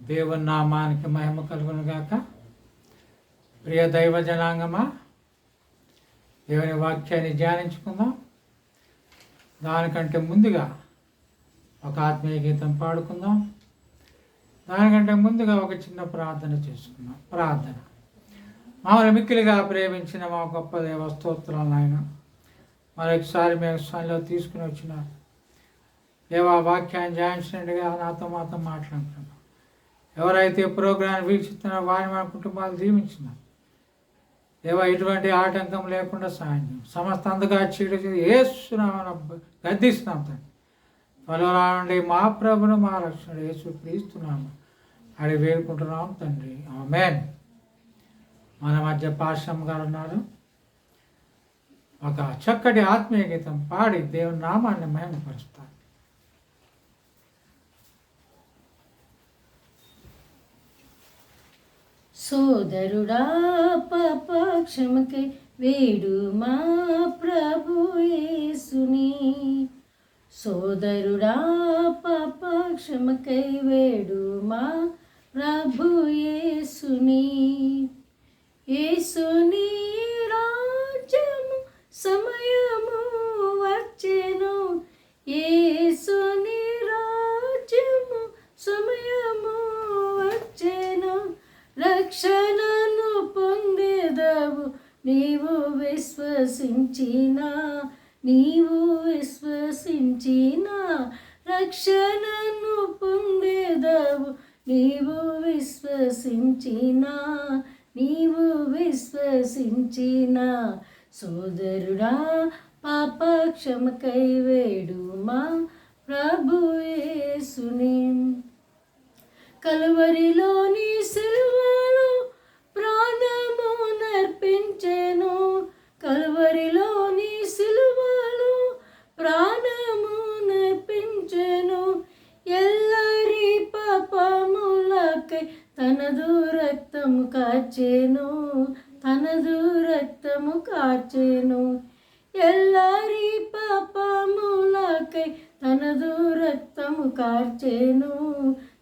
దేవుని నామానికి మహిమ కలుగును గాక. ప్రియ దైవ జనాంగమా, దేవుని వాక్యాన్ని ధ్యానించుకుందాం. దానికంటే ముందుగా ఒక ఆత్మీయ గీతం పాడుకుందాం. దానికంటే ముందుగా ఒక చిన్న ప్రార్థన చేసుకుందాం. ప్రార్థన. మమ్మల్ని మిక్కిలిగా ప్రేమించిన మా గొప్ప దేవ స్తోత్రాలు ఆయన మరొకసారి మేము స్థానంలో తీసుకుని వచ్చిన దేవా వాక్యాన్ని ధ్యానించినట్టుగా నాతో మాతో మాట్లాడుతున్నాం. ఎవరైతే ప్రోగ్రాం వీక్షిస్తున్నారో వారిని మన కుటుంబాలు దీవించినారు. దేవా ఇటువంటి ఆటంకం లేకుండా సాయం సమస్త అందుగా చీడ ఏసునామని గద్దిస్తున్నాం తండ్రి. త్వరలో రానండి మా ప్రభును మా రక్షణ యేసు క్రీస్తున్నాము అడిగి వేడుకుంటున్నాం తండ్రి. ఆమేన్. మన మధ్య పాశ్రం గారు ఉన్నారు. ఒక చక్కటి ఆత్మీయ గీతం పాడి దేవుని నామాన్ని మహిమపరుస్తారు. సోదరుడా పాప క్షమకై వేడు మా ప్రభు యేసుని. సోదరుడా పాప క్షమకై వేడు మా ప్రభు యేసుని. యేసుని రాజ్యము సమయము వచ్చెను. యేసుని రాజ్యము సమయము వచ్చెను. రక్షణను పొందేదవు నీవు విశ్వసించినా. నీవు విశ్వసించినా రక్షణను పొందేదవు నీవు విశ్వసించినా. నీవు విశ్వసించినా. సోదరుడా పాప క్షమకై వేడు మా ప్రభు యేసుని. కలువరిలోని సిలువలో ప్రాణము నర్పించెను. కలువరిలోని సిలువలో ప్రాణము నర్పించెను. ఎల్లరి పాపములకై తనదు రక్తము కార్చెను. తనదు రక్తము కార్చెను. ఎల్లరి పాపములకై తనదు రక్తము కార్చెను.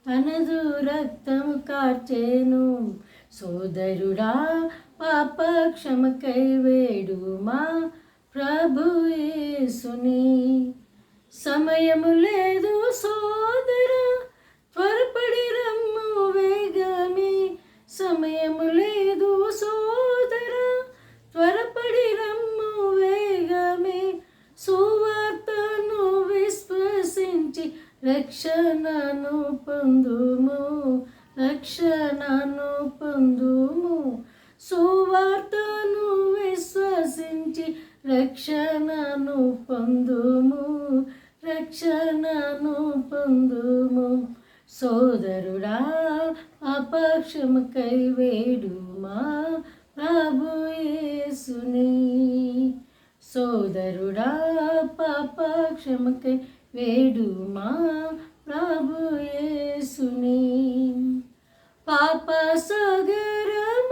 తనదు రక్తము కార్చెను. సోదరుడా పాప క్షమకై వేడు మా ప్రభు యేసుని. సమయము లేదు సోదరా త్వరపడి రమ్ము వేగమే. సమయము లేదు సోదరా త్వరపడి రమ్ము వేగమే. సువార్తను విశ్వసించి రక్షణను పొందుము. రక్షణను పొందుము. సువార్తను విశ్వసించి రక్షణను పొందుము. రక్షణను పొందుము. సోదరుడా అపక్షమకై వేడు మా ప్రభు యేసుని. సోదరుడా పాప క్షమకై వేడు మా ప్రభు యేసుని. పాప సాగరమునందు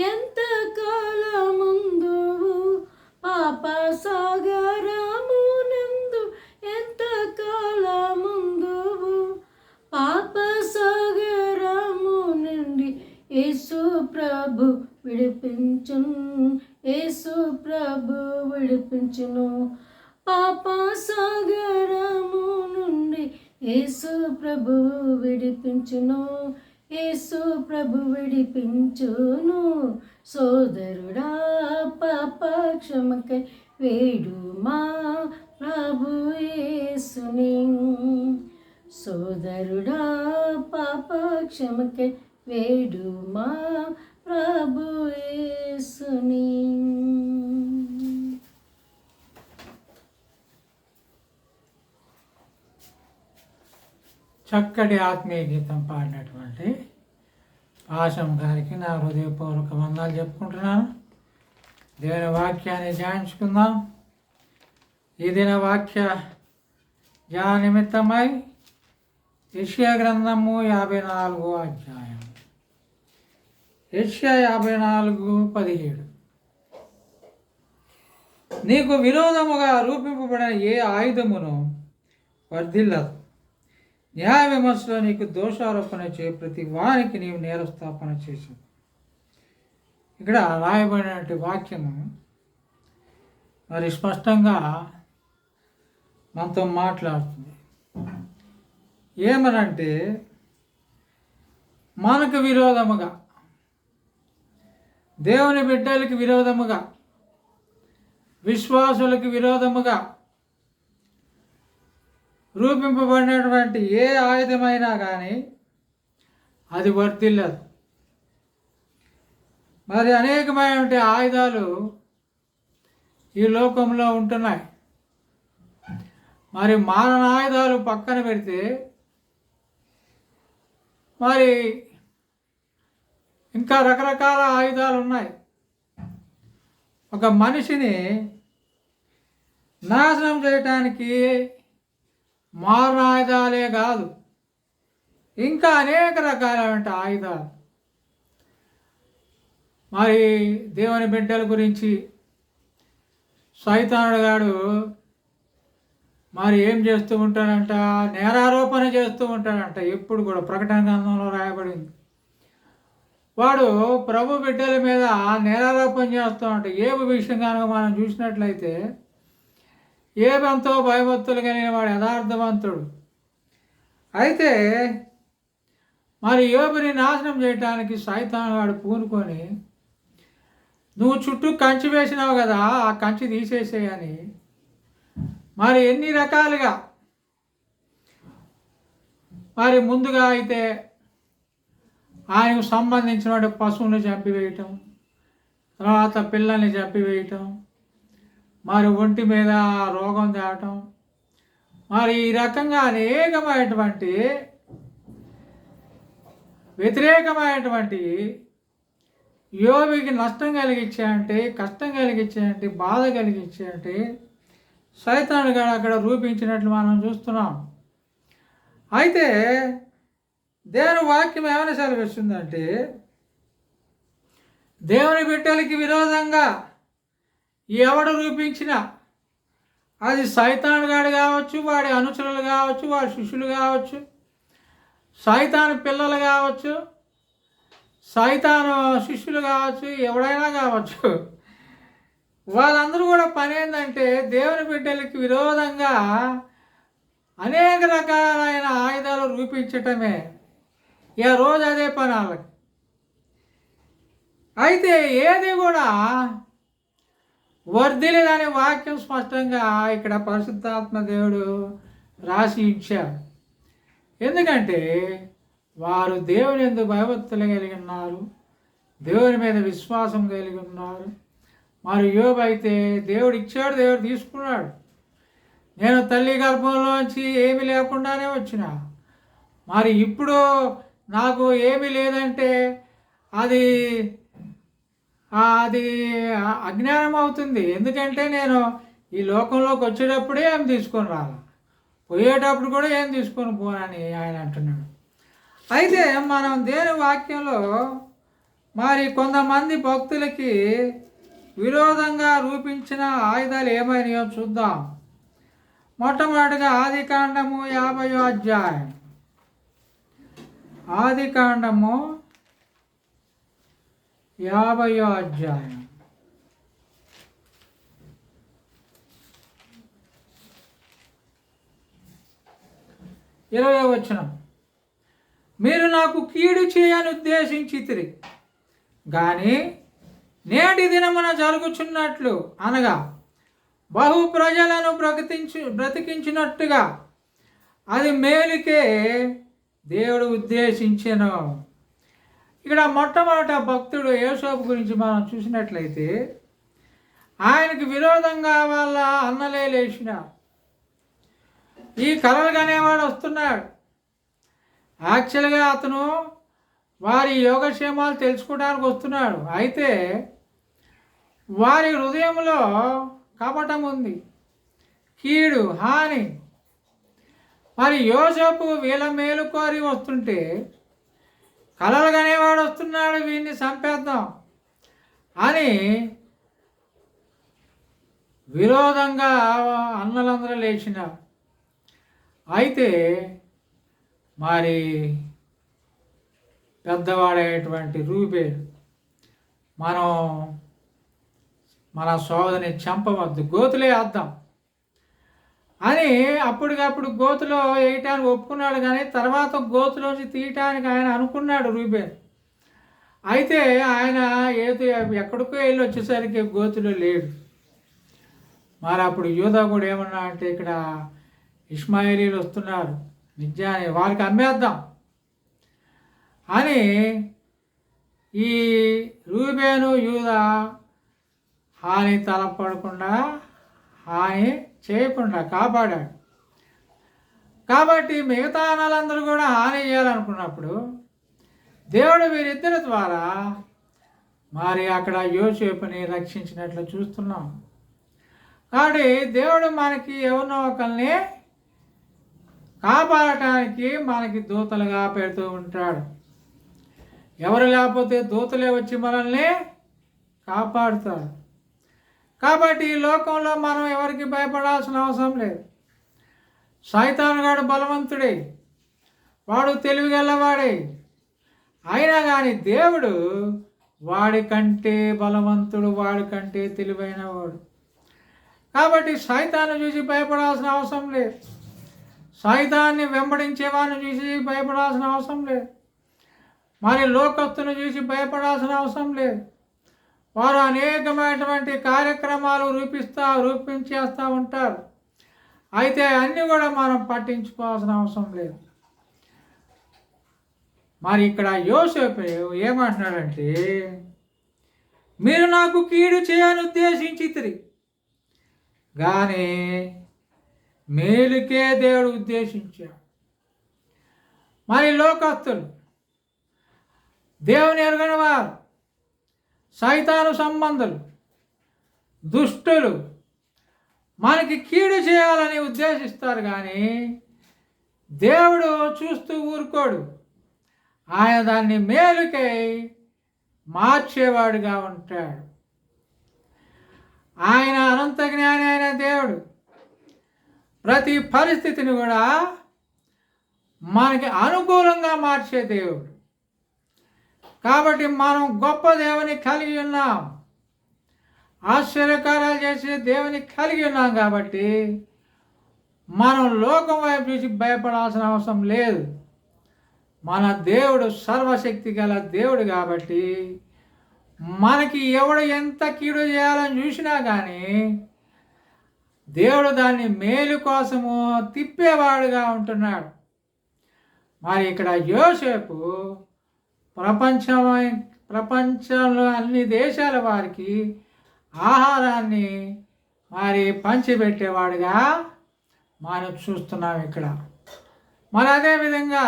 ఎంత కాలముందు. పాప సాగరమునందు ఎంత కాలముందు. పాప సాగరము నుండి యేసు ప్రభు విడిపించును. యేసు ప్రభు విడిపించును. పాప సాగరము నుండి యేసు ప్రభు విడిపించును. యేసు ప్రభు విడిపించును. సోదరుడా పాప క్షమకై వేడు మా ప్రభు యేసుని. సోదరుడా పాప క్షమకై వేడు మా ప్రభు యేసుని. చక్కటి ఆత్మీయ గీతం పాడినటువంటి పాశం గారికి నా హృదయపూర్వక వందనాలు చెప్పుకుంటున్నాను. దేవుని వాక్యాన్ని ధ్యానించుకుందాం. ఈ దిన వాక్య ధ్యాన నిమిత్తమై యెషయా గ్రంథము 54వ అధ్యాయం. యెషయా 54:17. నీకు విరోధముగా రూపింపబడిన ఏ ఆయుధమును వర్ధిల్లదు. న్యాయ విమర్శలో నీకు దోషారోపణ చేయ ప్రతి వారికి నీవు నేరస్థాపన చేసావు. ఇక్కడ రాయబడినటువంటి వాక్యము మరి స్పష్టంగా మనతో మాట్లాడుతుంది. ఏమనంటే, మనకు విరోధముగా, దేవుని బిడ్డలకి విరోధముగా, విశ్వాసులకు విరోధముగా రూపింపబడినటువంటి ఏ ఆయుధమైనా కానీ అది వర్తిల్లదు. మరి అనేకమైనటువంటి ఆయుధాలు ఈ లోకంలో ఉంటున్నాయి. మరి మారణ ఆయుధాలు పక్కన పెడితే మరి ఇంకా రకరకాల ఆయుధాలు ఉన్నాయి. ఒక మనిషిని నాశనం చేయటానికి మారణ ఆయుధాలే కాదు, ఇంకా అనేక రకాలైన ఆయుధాలు. మరి దేవుని బిడ్డల గురించి సైతానుడు గాడు మరి ఏం చేస్తూ ఉంటాడంట? నేరారోపణ చేస్తూ ఉంటాడంట. ఎప్పుడు కూడా ప్రకటన గ్రంథంలో రాయబడింది. వాడు ప్రభు బిడ్డల మీద నేరారోపణ చేస్తూ ఉంటాడు. ఏబు విషయం కనుక మనం చూసినట్లయితే, ఏబు ఎంతో భయభక్తులు కలిగిన వాడు, యథార్థవంతుడు. అయితే మరి యోబుని నాశనం చేయడానికి సైతాను వాడు పూనుకొని, నువ్వు చుట్టూ కంచి వేసినావు కదా, ఆ కంచి తీసేసేయని మరి ఎన్ని రకాలుగా మరి ముందుగా అయితే ఆయనకు సంబంధించిన పశువుని చంపివేయటం, తర్వాత పిల్లల్ని చంపివేయటం, మరి ఒంటి మీద రోగం తేవటం, మరి ఈ రకంగా అనేకమైనటువంటి వ్యతిరేకమైనటువంటి యోబుకి నష్టం కలిగించాయంటే, కష్టం కలిగించాయంటే, బాధ కలిగించాయంటే సైతాను గాడు అక్కడ రూపించినట్లు మనం చూస్తున్నాం. అయితే దేవుని వాక్యం ఏమైనా సెలవిస్తుందంటే, దేవుని బిడ్డలకి విరోధంగా ఎవడు రూపించినా, అది సైతాను గాడు కావచ్చు, వాడి అనుచరులు కావచ్చు, వాడి శిష్యులు కావచ్చు, సైతాను పిల్లలు కావచ్చు, సైతాను శిష్యులు కావచ్చు, ఎవడైనా కావచ్చు, వాళ్ళందరూ కూడా పని ఏంటంటే దేవుని బిడ్డలకి విరోధంగా అనేక రకాలైన ఆయుధాలు రూపించటమే. ఇక రోజు అదే పని వాళ్ళకి. అయితే ఏది కూడా వర్ధిలేదనే వాక్యం స్పష్టంగా ఇక్కడ పరిశుద్ధాత్మ దేవుడు రాసి ఇచ్చాడు. ఎందుకంటే వారు దేవుని యందు భయభక్తులు కలిగి ఉన్నారు, దేవుని మీద విశ్వాసం కలిగి ఉన్నారు. మరి యోబు అయితే దేవుడు ఇచ్చాడు, దేవుడు తీసుకున్నాడు. నేను తల్లి గర్భంలోంచి ఏమీ లేకుండానే వచ్చిన, మరి ఇప్పుడు నాకు ఏమీ లేదంటే అది అది అజ్ఞానం అవుతుంది. ఎందుకంటే నేను ఈ లోకంలోకి వచ్చేటప్పుడే ఏం తీసుకొని రాలి, పోయేటప్పుడు కూడా ఏం తీసుకొని పోనని ఆయన అంటున్నాడు. అయితే మనం దేని వాక్యంలో మరి కొంతమంది భక్తులకి విరోధంగా రూపించిన ఆయుధాలు ఏమైనాయో చూద్దాం. మొట్టమొదటిగా ఆదికాండము 50వ అధ్యాయం. ఆదికాండము 50వ అధ్యాయం. 20వ వచనం. మీరు నాకు కీడు చేయని ఉద్దేశించితిరి, కానీ నేటి దినమున జరుగుచున్నట్లు అనగా బహు ప్రజలను బ్రతికించినట్టుగా అది మేలుకే దేవుడు ఉద్దేశించెను. ఇక్కడ మొట్టమొదట భక్తుడు యోసేపు గురించి మనం చూసినట్లయితే, ఆయనకు విరోధంగా వాళ్ళ అన్నలే లేచినారు. ఈ కలలు కనేవాడు వస్తున్నాడు. యాక్చువల్గా అతను వారి యోగక్షేమాలు తెలుసుకోవడానికి వస్తున్నాడు. అయితే వారి హృదయంలో కపటం ఉంది, కీడు, హాని. మరి యోసేపు వీళ్ళ మేలు కోరి వస్తుంటే, కలలు కనేవాడు వస్తున్నాడు, వీడిని చంపేద్దాం అని విరోధంగా అన్నలందరూ లేచినారు. అయితే మరి పెద్దవాడైనటువంటి రూబేను మనం మన సోదరిని చంపవద్దు, గోతులే వేద్దాం అని అప్పటికప్పుడు గోతులో వేయటానికి ఒప్పుకున్నాడు. కానీ తర్వాత గోతులోంచి తీయటానికి ఆయన అనుకున్నాడు రూబేన్. అయితే ఆయన ఎక్కడికో వెళ్ళి వచ్చేసరికి గోతులో లేడు. మరి అప్పుడు యూదా కూడా ఏమన్నా అంటే ఇక్కడ ఇష్మాయిలీలు వస్తున్నారు, నిజాన్ని వాళ్ళకి అమ్మేద్దాం అని ఈ రూబేను యూదా హాని తలపడకుండా, హాని చేయకుండా కాపాడాడు. కాబట్టి మిగతా అన్నలందరూ కూడా హాని చేయాలనుకున్నప్పుడు దేవుడు వీరిద్దరి ద్వారా మరి అక్కడ యోసేపుని రక్షించినట్లు చూస్తున్నాం. కాబట్టి దేవుడు మనకి ఎవరినో ఒకరిని కాపాడటానికి మనకి దూతలుగా పెడుతూ ఉంటాడు. ఎవరు లేకపోతే దూతలే వచ్చి మనల్ని కాపాడుతాడు. కాబట్టి ఈ లోకంలో మనం ఎవరికి భయపడాల్సిన అవసరం లేదు. సైతానుగాడు బలవంతుడే, వాడు తెలివిగలవాడే, అయినా కానీ దేవుడు వాడి కంటే బలవంతుడు, వాడి కంటే తెలివైన వాడు. కాబట్టి సైతాన్ని చూసి భయపడాల్సిన అవసరం లేదు. సైతాన్ని వెంబడించేవాడిని చూసి భయపడాల్సిన అవసరం లేదు. మరి లోకస్తుని చూసి భయపడాల్సిన అవసరం లేదు. వారు అనేకమైనటువంటి కార్యక్రమాలు రూపించేస్తూ ఉంటారు. అయితే అన్నీ కూడా మనం పట్టించుకోవాల్సిన అవసరం లేదు. మరి ఇక్కడ యోసేపు ఏమంటున్నాడంటే, మీరు నాకు కీడు చేయని ఉద్దేశించితిరి, కానీ మేలుకే దేవుడు ఉద్దేశించాడు. మరి లోకస్తులు, దేవుని ఎరగని వారు, సైతాను సంబంధులు, దుష్టులు మనకి కీడు చేయాలని ఉద్దేశిస్తారు. కానీ దేవుడు చూస్తూ ఊరుకోడు. ఆయన దాన్ని మేలుకై మార్చేవాడుగా ఉంటాడు. ఆయన అనంత జ్ఞాని అయిన దేవుడు ప్రతి పరిస్థితిని కూడా మనకి అనుకూలంగా మార్చే దేవుడు. కాబట్టి మనం గొప్ప దేవుని కలిగి ఉన్నాం, ఆశ్చర్యకార్యాలు చేసే దేవుని కలిగి ఉన్నాం. కాబట్టి మనం లోకం వైపు చూసి భయపడాల్సిన అవసరం లేదు. మన దేవుడు సర్వశక్తి గల దేవుడు. కాబట్టి మనకి ఎవడు ఎంత కీడు చేయాలని చూసినా కానీ దేవుడు దాన్ని మేలు కోసము తిప్పేవాడుగా ఉంటున్నాడు. మరి ఇక్కడ యోసేపు ప్రపంచంలో అన్ని దేశాల వారికి ఆహారాన్ని మరి పంచిపెట్టేవాడుగా మనం చూస్తున్నాం ఇక్కడ. మరి అదేవిధంగా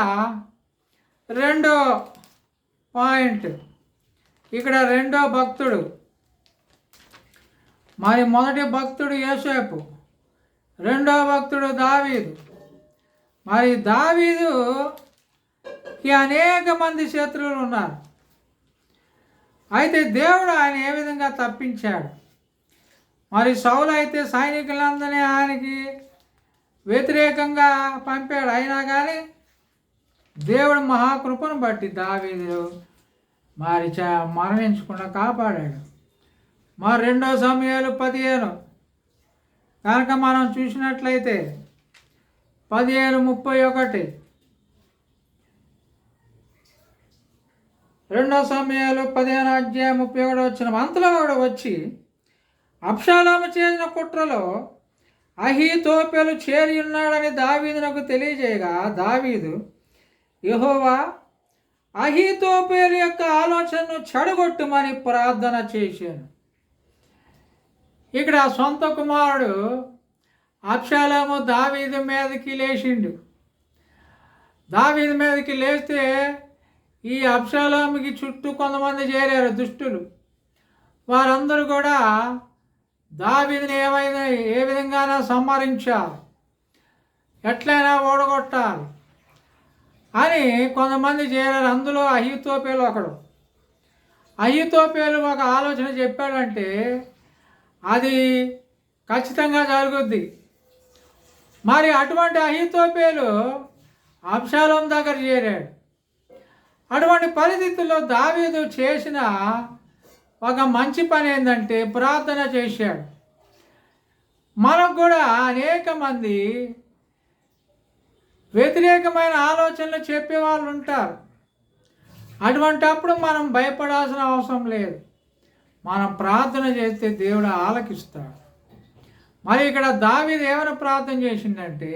రెండో పాయింట్, ఇక్కడ రెండో భక్తుడు, మరి మొదటి భక్తుడు యోసేపు, రెండో భక్తుడు దావీదు. మరి దావీదుకి అనేక మంది శత్రువులు ఉన్నారు. అయితే దేవుడు ఆయన ఏ విధంగా తప్పించాడు. మరి సౌలు అయితే సైనికులందరినీ ఆయనకి వ్యతిరేకంగా పంపాడు. అయినా కానీ దేవుడు మహాకృపను బట్టి దావీదు మరి మరణించకుండా కాపాడాడు. మరి 2 సమూయేలు 15 కనుక మనం చూసినట్లయితే 15:31, 2 సమూయేలు 15:31 అంతలో వాడు వచ్చి అబ్షాలోము చేసిన కుట్రలో అహీతోపెలు చేరి ఉన్నాడని దావీదునకు తెలియజేయగా దావీదు, యెహోవా అహీతోపెలు యొక్క ఆలోచనను చెడగొట్టుమని ప్రార్థన చేశాను. ఇక్కడ సొంత కుమారుడు అబ్షాలోము దావీదు మీదకి లేచిండు. దావీదు మీదకి లేస్తే ఈ అబ్షాలోముకి చుట్టూ కొంతమంది చేరారు దుష్టులు. వారందరూ కూడా దావీదుని ఏ విధంగానైనా సంహరించాలి, ఎట్లయినా ఓడగొట్టాలి అని కొంతమంది చేరారు. అందులో అహీతోపెలు ఒకడు. అహీతోపెలు ఒక ఆలోచన చెప్పాడంటే అది ఖచ్చితంగా జరుగుద్ది. మరి అటువంటి అహీతోపెలు అబ్షాలోము దగ్గర చేరాడు. అటువంటి పరిస్థితుల్లో దావీదు చేసిన ఒక మంచి పని ఏంటంటే ప్రార్థన చేశాడు. మనకు కూడా అనేక మంది వ్యతిరేకమైన ఆలోచనలు చెప్పేవాళ్ళు ఉంటారు. అటువంటప్పుడు మనం భయపడాల్సిన అవసరం లేదు. మనం ప్రార్థన చేస్తే దేవుడు ఆలకిస్తాడు. మరి ఇక్కడ దావీదు ఏమైనా ప్రార్థన చేసిందంటే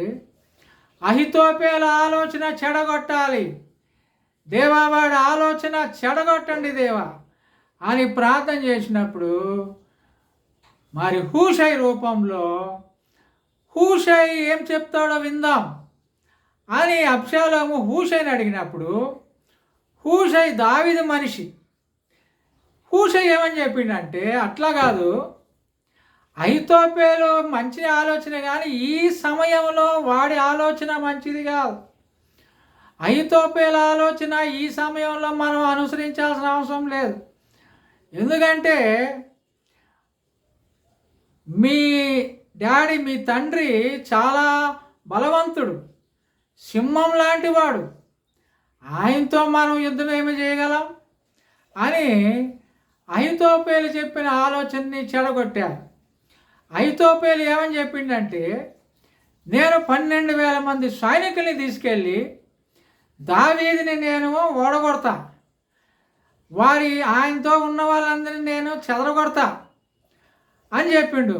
అహితోపేల ఆలోచన చెడగొట్టాలి దేవా, వాడి ఆలోచన చెడగొట్టండి దేవా అని ప్రార్థన చేసినప్పుడు మరి హూషై రూపంలో హూషై ఏం చెప్తాడో విందాం అని అబ్షాలోము హూషైని అడిగినప్పుడు హూషై దావీదు మనిషి. హూషై ఏమని చెప్పిండంటే అట్లా కాదు, అహితోపేలు మంచి ఆలోచన కానీ ఈ సమయంలో వాడి ఆలోచన మంచిది కాదు. అహితోపేల ఆలోచన ఈ సమయంలో మనం అనుసరించాల్సిన అవసరం లేదు. ఎందుకంటే మీ డాడీ, మీ తండ్రి చాలా బలవంతుడు, సింహం లాంటి వాడు, ఆయనతో మనం యుద్ధం ఏమి చేయగలం అని అహితోపేలు చెప్పిన ఆలోచనని చెడగొట్టారు. అహితోపేలు ఏమని చెప్పిండంటే నేను 12,000 మంది సైనికుల్ని తీసుకెళ్ళి దావీదుని నేను ఓడగొడతా, ఆయనతో ఉన్న వాళ్ళందరినీ నేను చెదరగొడతా అని చెప్పిండు.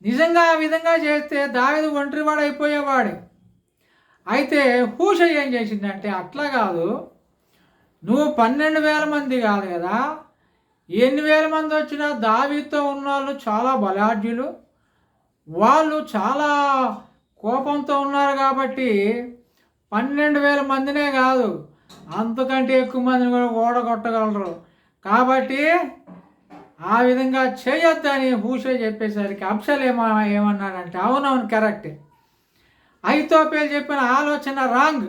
నిజంగా ఆ విధంగా చేస్తే దావీదు ఒంటరివాడు అయిపోయేవాడు. అయితే హూషై ఏం చేసిందంటే అట్లా కాదు, నువ్వు 12,000 మంది కాదు కదా, 8,000 మంది వచ్చినా దావీదుతో ఉన్న వాళ్ళు చాలా బలాఢ్యులు, వాళ్ళు చాలా కోపంతో ఉన్నారు కాబట్టి 12,000 మందినే కాదు అంతకంటే ఎక్కువ మందిని కూడా ఓడగొట్టగలరు, కాబట్టి ఆ విధంగా చేయొద్దని హూషై చెప్పేసరికి అబ్షాలోము ఏమన్నాడంటే అవునవును కరెక్టే, అహితోపేలు చెప్పిన ఆలోచన రాంగ్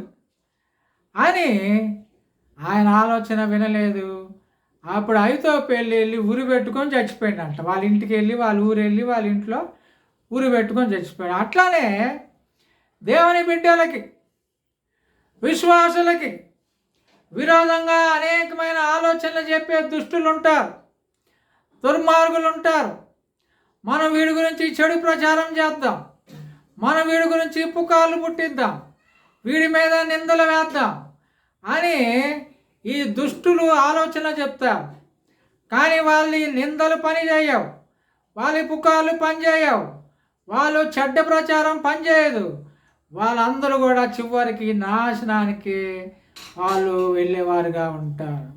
అని ఆయన ఆలోచన వినలేదు. అప్పుడు అహితోపేలు వెళ్ళి ఉరి పెట్టుకొని చచ్చిపోయిందంట. వాళ్ళ ఇంటికి వెళ్ళి వాళ్ళ ఊరు వెళ్ళి వాళ్ళ ఇంట్లో ఉరి పెట్టుకొని చచ్చిపోయాడు. అట్లానే దేవుని బిడ్డలకి, విశ్వాసులకి విరోధంగా అనేకమైన ఆలోచనలు చెప్పే దుష్టులు ఉంటారు, దుర్మార్గులు ఉంటారు. మనం వీడి గురించి చెడు ప్రచారం చేద్దాం, మనం వీడి గురించి పుకార్లు పుట్టిద్దాం, వీడి మీద నిందలు వేద్దాం అని ఈ దుష్టులు ఆలోచన చెప్తారు. కానీ వాళ్ళ నిందలు పని చేయవు, వాళ్ళ పుకార్లు పనిచేయవు, వాళ్ళు చెడ్డ ప్రచారం పనిచేయదు. వాళ్ళందరూ కూడా చివరికి నాశనానికి వాళ్ళు వెళ్ళేవారుగా ఉంటారు.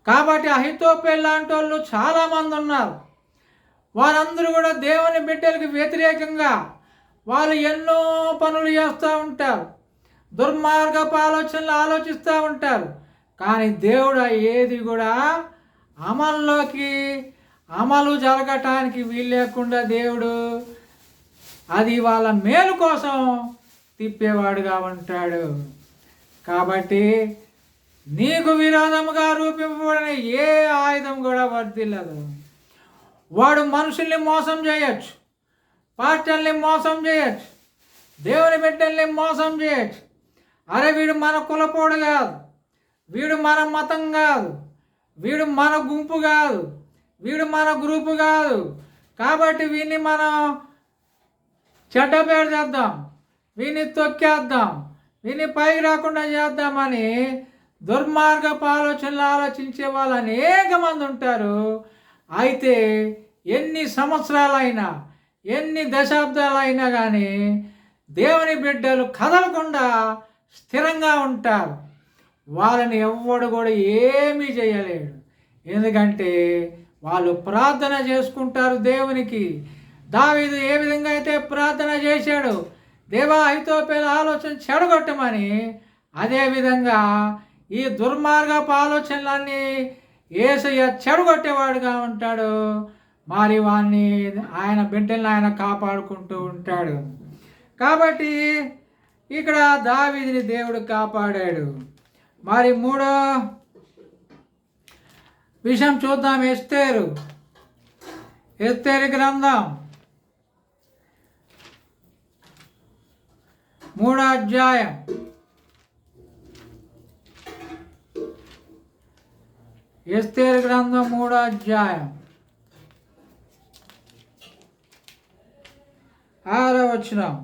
కాబట్టి అహితోపేలు లాంటి వాళ్ళు చాలామంది ఉన్నారు. వారందరూ కూడా దేవుని బిడ్డలకు వ్యతిరేకంగా వాళ్ళు ఎన్నో పనులు చేస్తూ ఉంటారు, దుర్మార్గపు ఆలోచనలు ఆలోచిస్తూ ఉంటారు. కానీ దేవుడు ఏది కూడా అమలు జరగటానికి వీలు లేకుండా దేవుడు అది వాళ్ళ మేలు కోసం తిప్పేవాడుగా ఉంటాడు. కాబట్టి నీకు విరోధముగా రూపింపబడిన ఏ ఆయుధం కూడా వర్ధిల్లదు. వాడు మనుషుల్ని మోసం చేయొచ్చు, పార్టీల్ని మోసం చేయొచ్చు, దేవుని బిడ్డల్ని మోసం చేయొచ్చు. అరే వీడు మన కులపోడు కాదు, వీడు మన మతం కాదు, వీడు మన గుంపు కాదు, వీడు మన గ్రూపు కాదు, కాబట్టి వీడిని మనం చెడ్డ పేరు చేద్దాం, వీడిని తొక్కేద్దాం, వీడిని పైకి రాకుండా చేద్దామని దుర్మార్గపు ఆలోచనలు ఆలోచించే వాళ్ళు అనేక మంది ఉంటారు. అయితే ఎన్ని సంవత్సరాలైనా ఎన్ని దశాబ్దాలైనా కానీ దేవుని బిడ్డలు కదలకుండా స్థిరంగా ఉంటారు. వాళ్ళని ఎవ్వడు కూడా ఏమీ చేయలేడు. ఎందుకంటే వాళ్ళు ప్రార్థన చేసుకుంటారు దేవునికి. దావీదు ఏ విధంగా అయితే ప్రార్థన చేశాడు, దేవా అహితోపేలు ఆలోచన చెడగొట్టమని, అదేవిధంగా ఈ దుర్మార్గపు ఆలోచనలన్నీ యేసయ్య చెడగొట్టేవాడుగా ఉంటాడు. మరి వాడిని ఆయన బిడ్డల్ని ఆయన కాపాడుకుంటూ ఉంటాడు. కాబట్టి ఇక్కడ దావీదుని దేవుడు కాపాడాడు. మరి మూడో విషయం చూద్దాం. ఎస్తేరు గ్రంథం 3వ అధ్యాయం ఎస్తేరు గ్రంథం 3వ అధ్యాయం 6వ వచనం.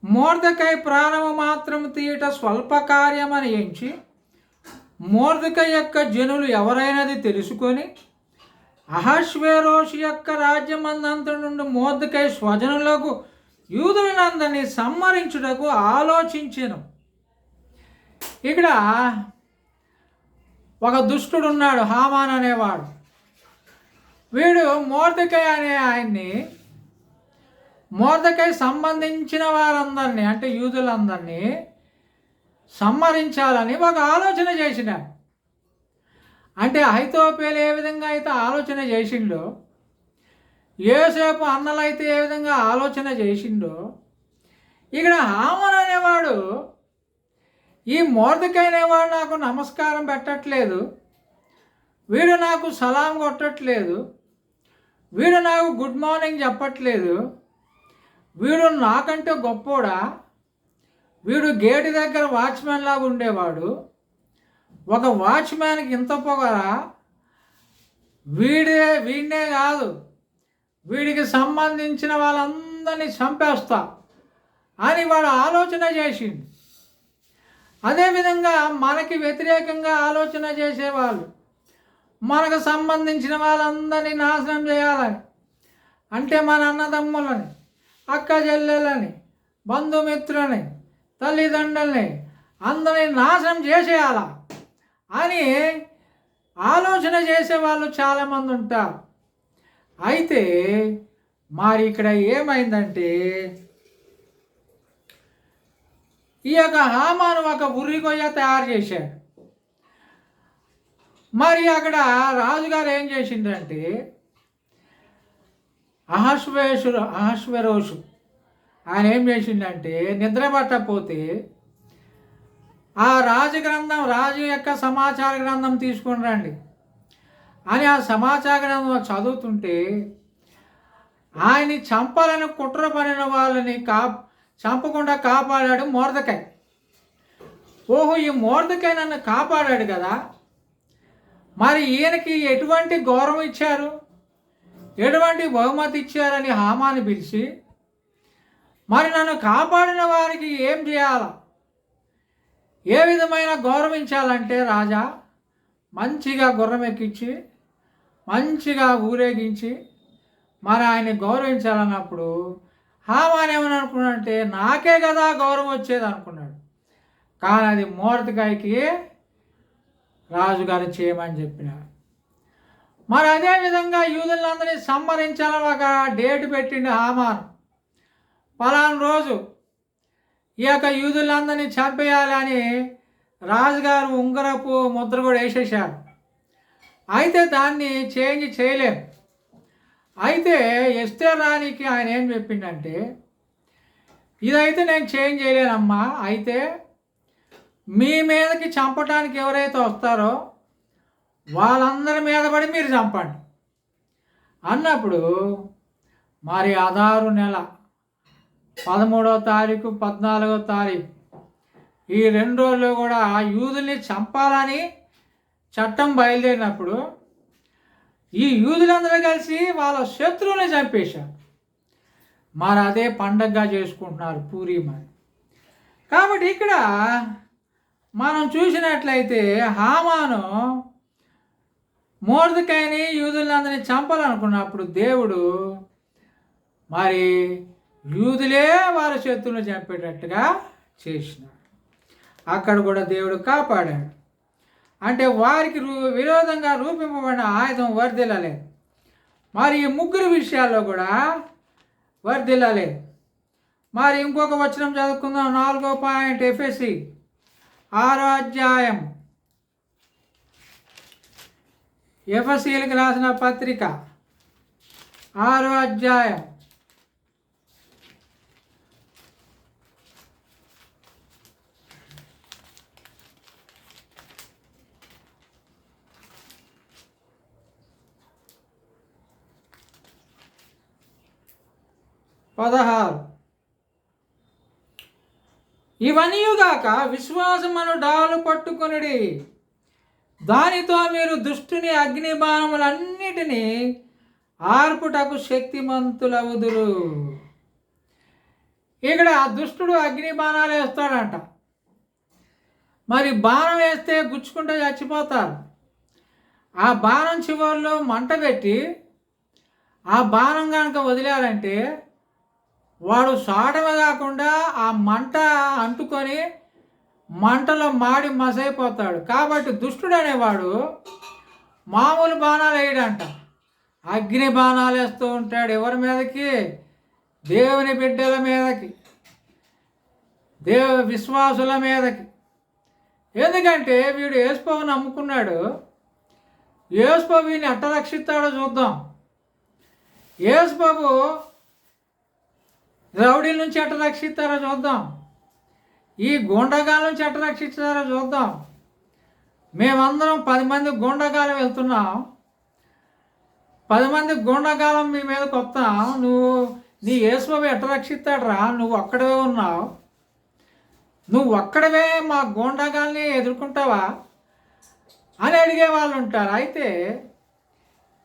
మొర్దెకై ప్రాణము మాత్రం తీయట స్వల్ప కార్యమని ఎంచి మొర్దెకై యొక్క జనులు ఎవరైనది తెలుసుకొని అహష్వేరోషు యొక్క రాజ్యమందంత నుండి మొర్దెకై స్వజనులకు యూదులనందరినీ సంహరించుటకు ఆలోచించెను. ఇక్కడ ఒక దుష్టుడు ఉన్నాడు, హామాన్ అనేవాడు. వీడు మొర్దెకై అనే ఆయన్ని, మొర్దెకై సంబంధించిన వారందరినీ అంటే యూదులందరినీ సంహరించాలని ఒక ఆలోచన చేసినాడు. అంటే అహీతోపెలు ఏ విధంగా అయితే ఆలోచన చేసిండో, యోసేపు అన్నలైతే ఏ విధంగా ఆలోచన చేసిండో, ఇక్కడ హామాన్ అనేవాడు ఈ మొర్దెకై అనేవాడు నాకు నమస్కారం పెట్టట్లేదు, వీడు నాకు సలాం కొట్టట్లేదు, వీడు నాకు గుడ్ మార్నింగ్ చెప్పట్లేదు, వీడు నాకంటే గొప్పోడా, వీడు గేటు దగ్గర వాచ్మెన్ లాగా ఉండేవాడు, ఒక వాచ్మ్యాన్కి ఇంత పొగరా, వీడినే కాదు వీడికి సంబంధించిన వాళ్ళందరినీ చంపేస్తా అని వాడు ఆలోచన చేసిండు. అదేవిధంగా మనకి వ్యతిరేకంగా ఆలోచన చేసేవాళ్ళు, మనకు సంబంధించిన వాళ్ళందరినీ నాశనం చేయాలని, అంటే మన అన్నదమ్ములని, అక్క చెల్లెలని, బంధుమిత్రులని, తల్లిదండ్రులని అందరినీ నాశనం చేసేయాలా అని ఆలోచన చేసేవాళ్ళు చాలామంది ఉంటారు. అయితే మరి ఇక్కడ ఏమైందంటే, ఈ యొక్క హామాను ఒక ఉర్రి కొయ్య తయారు చేశాడు. మరి అక్కడ రాజుగారు ఏం చేసిందంటే, అహష్వేరోషు ఆయన ఏం చేసిండంటే, నిద్ర పట్టకపోతే ఆ రాజు యొక్క సమాచార గ్రంథం తీసుకొని రండి అని ఆ సమాచార గ్రంథం చదువుతుంటే, ఆయన్ని చంపాలని కుట్ర పడిన వాళ్ళని చంపకుండా కాపాడాడు మొర్దెకై. ఓహో, ఈ మొర్దెకై నన్ను కాపాడాడు కదా, మరి ఈయనకి ఎటువంటి గౌరవం ఇచ్చారు, ఎటువంటి బహుమతి ఇచ్చారని హామాని పిలిచి, మరి నన్ను కాపాడిన వారికి ఏం చేయాలా, ఏ విధమైన గౌరవించాలంటే రాజా మంచిగా గుర్రం ఎక్కించి మంచిగా ఊరేగించి మరి ఆయన్ని గౌరవించాలన్నప్పుడు హామాన్ ఏమని అనుకున్నాడంటే, నాకే కదా గౌరవం వచ్చేది అనుకున్నాడు. కానీ అది మొర్దెకైకి రాజుగారు చేయమని చెప్పినాడు. మరి అదేవిధంగా యూదులందరినీ సంహరించాలని ఒక డేట్ పెట్టిండు హామాన్. పలానా రోజు ఈ యొక్క యూదులందరినీ చంపేయాలి అని రాజుగారు ఉంగరపు ముద్ర కూడా వేసేసారు. అయితే దాన్ని చేంజ్ చేయలేం. అయితే ఎస్తేర్ రాణికి ఆయన ఏం చెప్పిండంటే, ఇదైతే నేను చేంజ్ చేయలేనమ్మా, అయితే మీ మీదకి చంపడానికి ఎవరైతే వస్తారో వాళ్ళందరి మీద పడి మీరు చంపండి అన్నప్పుడు, మరి అదారు నెల 13వ తారీఖు 14వ తారీఖు ఈ 2 రోజుల్లో కూడా యూదుల్ని చంపాలని చట్టం బయలుదేరినప్పుడు ఈ యూదులందరూ కలిసి వాళ్ళ శత్రువుని చంపేశారు. మరి అదే పండగగా చేసుకుంటున్నారు పూరీమని. కాబట్టి ఇక్కడ మనం చూసినట్లయితే హామాను మొర్దెకైని యూదులందరినీ చంపాలనుకున్నప్పుడు దేవుడు మరి యూదులే వారి శత్రువులను చంపేటట్టుగా చేసినాడు. అక్కడ కూడా దేవుడు కాపాడాడు. అంటే వారికి విరోధంగా రూపింపబడిన ఆయుధం వర్ధిల్లలేదు. మరి ఈ 3 విషయాల్లో కూడా వర్ధిల్లలేదు. మరి ఇంకొక వచనం చదువుకుందాం. 4వ పాయింట్, ఎఫెసీ 6వ అధ్యాయం, ఎఫెసీయులకు రాసిన పత్రిక 6వ అధ్యాయం 16. ఇవన్నీయుగాక విశ్వాసమును డాలు పట్టుకొనిడి, దానితో మీరు దుష్టుని అగ్ని బాణములన్నిటినీ ఆర్పుటకు శక్తిమంతులవుదురు. ఇక్కడ దుష్టుడు అగ్ని బాణాలు వేస్తాడంట. మరి బాణం వేస్తే గుచ్చుకుంటే చచ్చిపోతారు. ఆ బాణం చివరిలో మంట పెట్టి ఆ బాణం కనుక వదిలారంటే వాడు సాటమే కాకుండా ఆ మంట అంటుకొని మంటలో మాడి మసైపోతాడు. కాబట్టి దుష్టుడు అనేవాడు మామూలు బాణాలు వేయడంట, అగ్ని బాణాలు వేస్తూ ఉంటాడు. ఎవరి మీదకి? దేవుని బిడ్డల మీదకి, విశ్వాసుల మీదకి. ఎందుకంటే వీడు యేసుప్రభువుని నమ్ముకున్నాడు. యేసుప్రభు వీడిని ఎట్ట రక్షిస్తాడో చూద్దాం. యేసుప్రభు రౌడీల నుంచి ఎట్ట రక్షిస్తారో చూద్దాం. ఈ గుండగాల నుంచి ఎట్ట రక్షిస్తారో చూద్దాం. మేమందరం 10 మంది గుండగాలం వెళ్తున్నాం. 10 మంది గుండగాలం మీ మీదకి వస్తాం. నీ యేసుప్రభు ఎట్ట రక్షిస్తాడురా? నువ్వు ఒక్కడవే ఉన్నావు, నువ్వు ఒక్కడవే మా గుండగాల్ని ఎదుర్కొంటావా అని అడిగే వాళ్ళు ఉంటారు. అయితే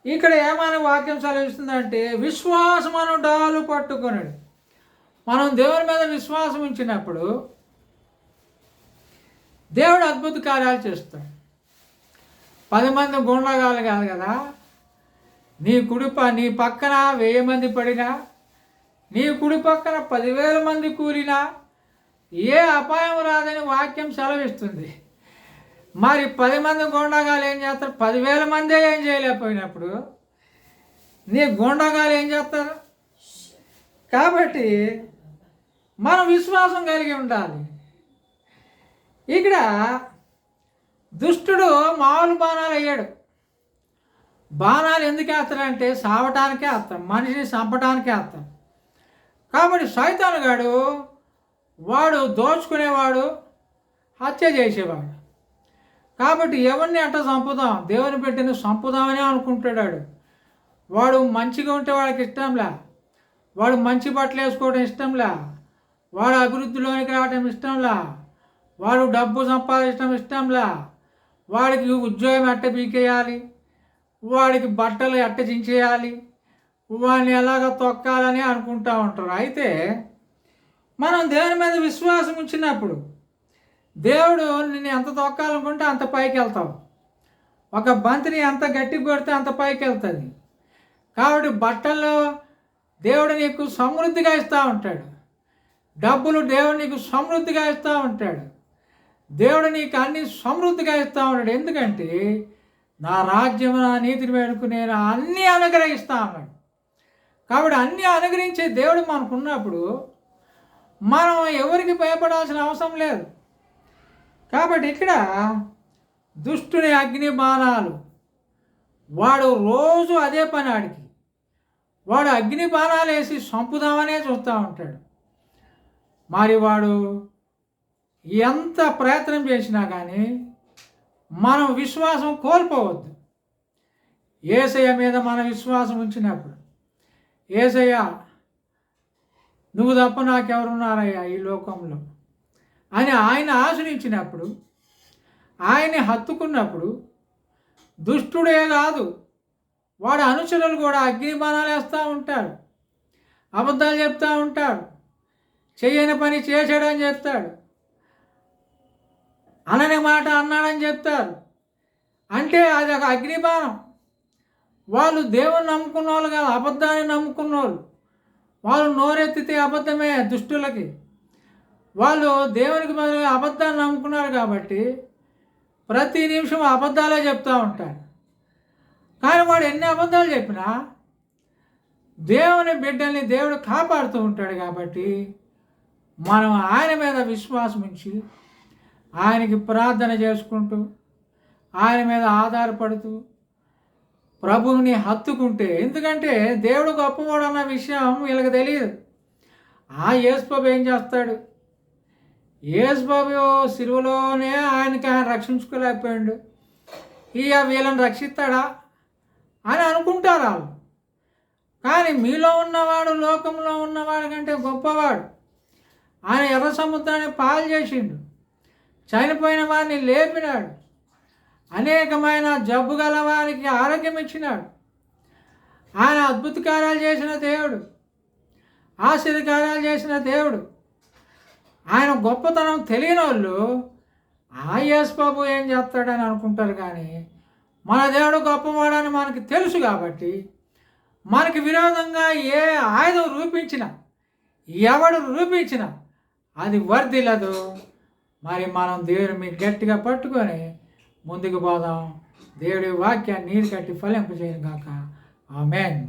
ఇక్కడ ఏమని వాక్యం సెలవిస్తుందంటే, విశ్వాసమును డాలు పట్టుకొనడు. మనం దేవుని మీద విశ్వాసం ఉంచినప్పుడు దేవుడు అద్భుత కార్యాలు చేస్తాడు. 10 మంది గుండగాలు కాదు కదా, నీ పక్కన 1000 మంది పడినా, నీ కుడి పక్కన 10,000 మంది కూలినా ఏ అపాయం రాదని వాక్యం సెలవిస్తుంది. మరి 10 మంది గుండగాలు ఏం చేస్తారు? 10,000 మందే ఏం చేయలేకపోయినప్పుడు నీ గుండగాలు ఏం చేస్తారు? కాబట్టి మనం విశ్వాసం కలిగి ఉండాలి. ఇక్కడ దుష్టుడు మామూలు బాణాలు వేయడు. బాణాలు ఎందుకు వేస్తాడంటే సావటానికే వేస్తాం, మనిషిని చంపటానికే వేస్తాం. కాబట్టి సైతానుగాడు వాడు దోచుకునేవాడు, హత్య చేసేవాడు. కాబట్టి ఎవరిని అట్ట చంపుదాం, దేవుని బిడ్డని చంపుదామని అనుకుంటాడు. వాడు మంచిగా ఉంటే వాడికి ఇష్టంలా, వాడు మంచి బట్టలు వేసుకోవడం ఇష్టంలా, వాడు అభివృద్ధిలోనికి రావడం ఇష్టంలా, వాడు డబ్బు సంపాదించడం ఇష్టంలా, వాడికి ఉద్యోగం ఎట్ట పీకేయాలి, వాడికి బట్టలు ఎట్ట చించేయాలి, వాడిని ఎలాగ తొక్కాలని అనుకుంటూ ఉంటారు. అయితే మనం దేవుని మీద విశ్వాసం ఉంచినప్పుడు దేవుడు నిన్ను ఎంత తొక్కాలనుకుంటే అంత పైకి వెళ్తావు. ఒక బంతిని ఎంత గట్టిగా కొడితే అంత పైకి వెళ్తుంది. కాబట్టి బట్టల్లో దేవుడు నీకు సమృద్ధిగా ఇస్తూ ఉంటాడు, డబ్బులు దేవుడు నీకు సమృద్ధిగా ఇస్తూ ఉంటాడు, దేవుడు నీకు అన్ని సమృద్ధిగా ఇస్తూ ఉంటాడు. ఎందుకంటే నా రాజ్యం నా నీతిని వేడుకు నేను అన్నీ అనుగ్రహిస్తా ఉన్నాడు. కాబట్టి అన్నీ అనుగ్రహించే దేవుడు మనకున్నప్పుడు మనం ఎవరికి భయపడాల్సిన అవసరం లేదు. కాబట్టి ఇక్కడ దుష్టుని అగ్ని బాణాలు, వాడు రోజు అదే పని, వాడు అగ్ని బాణాలు వేసి చంపుదామనే చూస్తూ ఉంటాడు. మరి వాడు ఎంత ప్రయత్నం చేసినా కానీ మనం విశ్వాసం కోల్పోవద్దు. యేసయ్య మీద మన విశ్వాసం ఉంచినప్పుడు, యేసయ్య నువ్వు తప్ప నాకెవరున్నారయ్యా ఈ లోకంలో అని ఆయన ఆశ్రయించినప్పుడు, ఆయన్ని హత్తుకున్నప్పుడు దుష్టుడే కాదు వాడు అనుచరులు కూడా అగ్ని బాణాలు వేస్తూ ఉంటారు, అబద్ధాలు చెప్తూ ఉంటారు, చేయని పని చేశాడని చెప్తాడు, అనని మాట అన్నాడని చెప్తారు. అంటే అది ఒక అగ్నిబాణం. వాళ్ళు దేవుని నమ్ముకున్న వాళ్ళు కాదు, అబద్ధాన్ని నమ్ముకున్న వాళ్ళు నోరెత్తితే అబద్ధమే దుష్టులకి. వాళ్ళు దేవునికి బదులుగా అబద్ధాన్ని నమ్ముకున్నారు కాబట్టి ప్రతి నిమిషం అబద్ధాలే చెప్తూ ఉంటారు. కానీ వాడు ఎన్ని అబద్ధాలు చెప్పినా దేవుని బిడ్డల్ని దేవుడు కాపాడుతూ ఉంటాడు. కాబట్టి మనం ఆయన మీద విశ్వాసం ఉంచి ఆయనకి ప్రార్థన చేసుకుంటూ ఆయన మీద ఆధారపడుతూ ప్రభువుని హత్తుకుంటే, ఎందుకంటే దేవుడు గొప్పవాడు అన్న విషయం వీళ్ళకి తెలియదు. యేసుబాబు ఏం చేస్తాడు? యేసుబాబు సిలువలోనే ఆయన రక్షించుకోలేకపోయాడు, వీళ్ళని రక్షిస్తాడా అని అనుకుంటారు వాళ్ళు. కానీ మీలో ఉన్నవాడు లోకంలో ఉన్నవాడు కంటే గొప్పవాడు. ఆయన ఎర్ర సముద్రాన్ని పాలు చేసిండు, చనిపోయిన వారిని లేపినాడు, అనేకమైన జబ్బు గల వారికి ఆరోగ్యం ఇచ్చినాడు. ఆయన అద్భుత కార్యాలు చేసిన దేవుడు, ఆశ్చర్యకార్యాలు చేసిన దేవుడు. ఆయన గొప్పతనం తెలియని వాళ్ళు యేసు బాబు ఏం చేస్తాడని అనుకుంటారు, కానీ మన దేవుడు గొప్పవాడని మనకి తెలుసు. కాబట్టి మనకి విరోధంగా ఏ ఆయుధం రూపించినా, ఎవడు రూపించినా అది వర్ధిల్లదు. మరి మనం దేవుని గట్టిగా పట్టుకొని ముందుకు పోదాం. దేవుడి వాక్యాన్ని నీరు కట్టి ఫలింపజేయను గాక. ఆమేన్.